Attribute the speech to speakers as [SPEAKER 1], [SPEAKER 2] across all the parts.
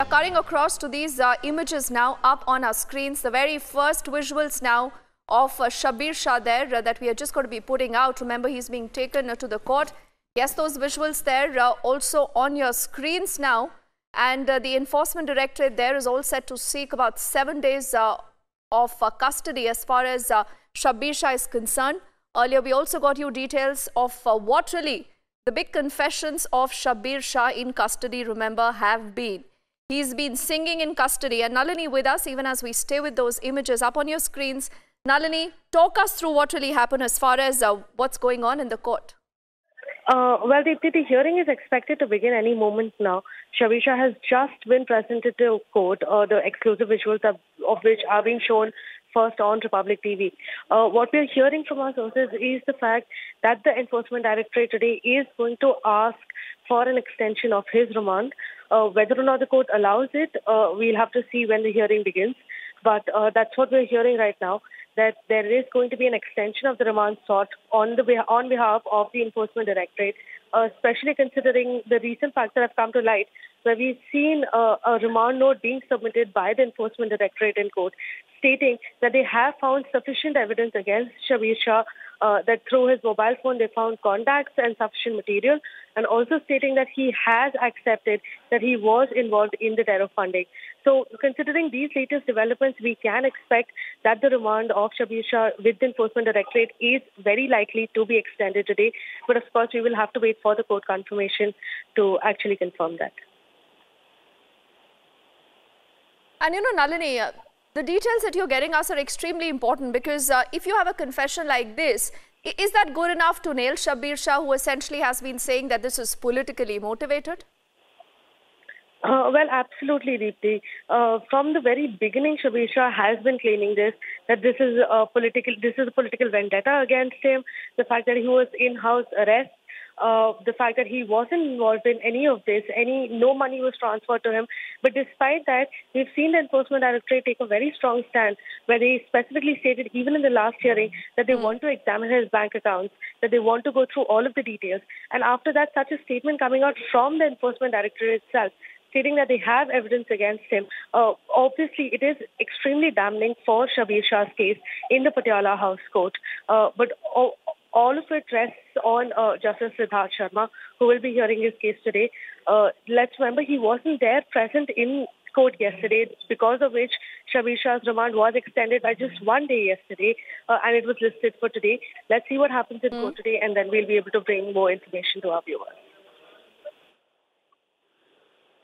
[SPEAKER 1] We are cutting across to these images now up on our screens. The very first visuals now of Shabir Shah there that we are just going to be putting out. Remember, he's being taken to the court. Yes, those visuals there also on your screens now. And the Enforcement Directorate there is all set to seek about 7 days of custody as far as Shabir Shah is concerned. Earlier, we also got you details of what really the big confessions of Shabir Shah in custody, remember, have been. He's been singing in custody, and Nalini with us even as we stay with those images up on your screens. Nalini, talk us through what really happened as far as what's going on in the court.
[SPEAKER 2] Well, the hearing is expected to begin any moment now. Shabir Shah has just been presented to court, the exclusive visuals of which are being shown first on Republic TV. What we are hearing from our sources is the fact that the Enforcement Directorate today is going to ask for an extension of his remand. Whether or not the court allows it, we'll have to see when the hearing begins. But that's what we're hearing right now, that there is going to be an extension of the remand sought on behalf of the Enforcement Directorate, especially considering the recent facts that have come to light, where we've seen a remand note being submitted by the Enforcement Directorate in court, stating that they have found sufficient evidence against Shabir Shah, that through his mobile phone they found contacts and sufficient material, and also stating that he has accepted that he was involved in the terror funding. So considering these latest developments, we can expect that the remand of Shabir Shah with the Enforcement Directorate is very likely to be extended today. But of course, we will have to wait for the court confirmation to actually confirm that.
[SPEAKER 1] And you know, Nalini, the details that you're getting us are extremely important, because if you have a confession like this, is that good enough to nail Shabir Shah, who essentially has been saying that this is politically motivated?
[SPEAKER 2] Well, absolutely, Deepti. From the very beginning, Shabir Shah has been claiming that this is a political vendetta against him. The fact that he was in house arrest, the fact that he wasn't involved in any of this, no money was transferred to him. But despite that, we've seen the Enforcement Directorate take a very strong stand, where they specifically stated, even in the last hearing, that they want to examine his bank accounts, that they want to go through all of the details. And after that, such a statement coming out from the Enforcement Directorate itself, stating that they have evidence against him. Obviously, it is extremely damning for Shabir Shah's case in the Patiala House Court. But all of it rests on Justice Siddharth Sharma, who will be hearing his case today. Let's remember, he wasn't there present in court yesterday, because of which Shabir Shah's remand was extended by just 1 day yesterday, and it was listed for today. Let's see what happens in court today, and then we'll be able to bring more information to our viewers.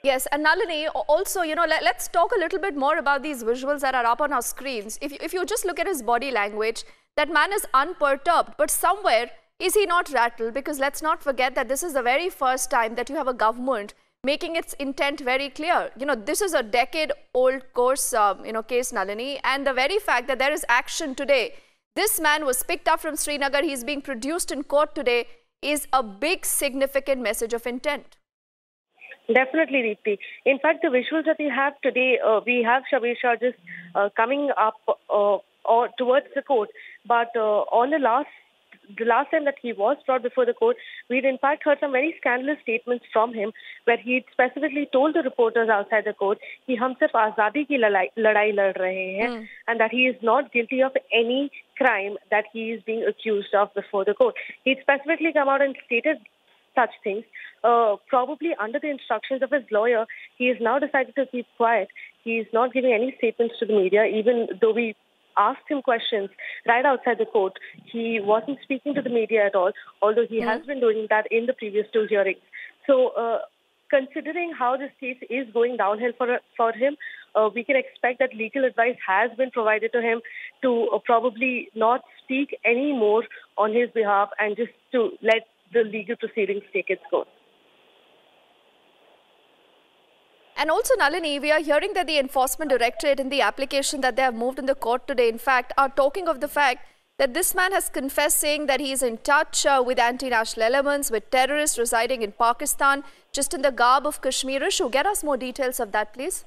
[SPEAKER 1] Yes, and Nalini, also, you know, let's talk a little bit more about these visuals that are up on our screens. If you just look at his body language, that man is unperturbed, but somewhere is he not rattled? Because let's not forget that this is the very first time that you have a government making its intent very clear. You know, this is a decade-old case, Nalini, and the very fact that there is action today. This man was picked up from Srinagar, he's being produced in court today, is a big significant message of intent.
[SPEAKER 2] Definitely, Deepti. In fact, the visuals that we have today, we have Shabir Shah just coming up or towards the court. But on the last time that he was brought before the court, we'd in fact heard some very scandalous statements from him, where he specifically told the reporters outside the court, कि हम सिर्फ आजादी की लड़ाई लड़ रहे हैं, and that he is not guilty of any crime that he is being accused of before the court. He'd specifically come out and stated such things. Probably under the instructions of his lawyer, he has now decided to keep quiet. He is not giving any statements to the media, even though we asked him questions right outside the court. He wasn't speaking to the media at all, although he has been doing that in the previous 2 hearings. So considering how this case is going downhill for him, we can expect that legal advice has been provided to him to probably not speak any more on his behalf, and just to let the legal proceedings take its course.
[SPEAKER 1] And also, Nalini, we are hearing that the Enforcement Directorate, in the application that they have moved in the court today, in fact, are talking of the fact that this man has confessed, saying that he is in touch with anti-national elements, with terrorists residing in Pakistan, just in the garb of Kashmirish. Get us more details of that, please.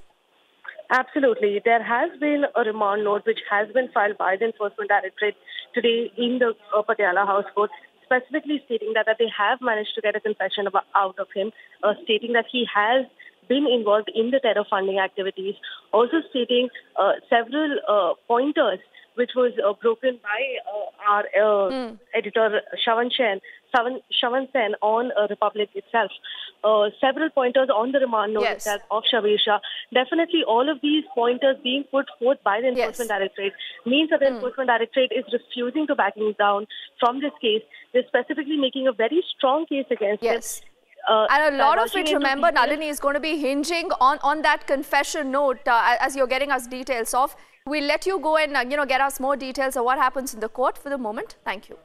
[SPEAKER 2] Absolutely. There has been a remand note which has been filed by the Enforcement Directorate today in the Patiala House Court, specifically stating that they have managed to get a confession out of him, stating that he has been involved in the terror funding activities, also stating several pointers which was broken by our editor Shavan Sen on Republic itself. Several pointers on the remand note itself of Shabir Shah. Definitely all of these pointers being put forth by the Enforcement Directorate means that the Enforcement Directorate is refusing to backing down from this case. They're specifically making a very strong case against it.
[SPEAKER 1] And a lot of it, remember, Nalini, is going to be hinging on that confession note, as you're getting us details of. We'll let you go and, get us more details of what happens in the court for the moment. Thank you.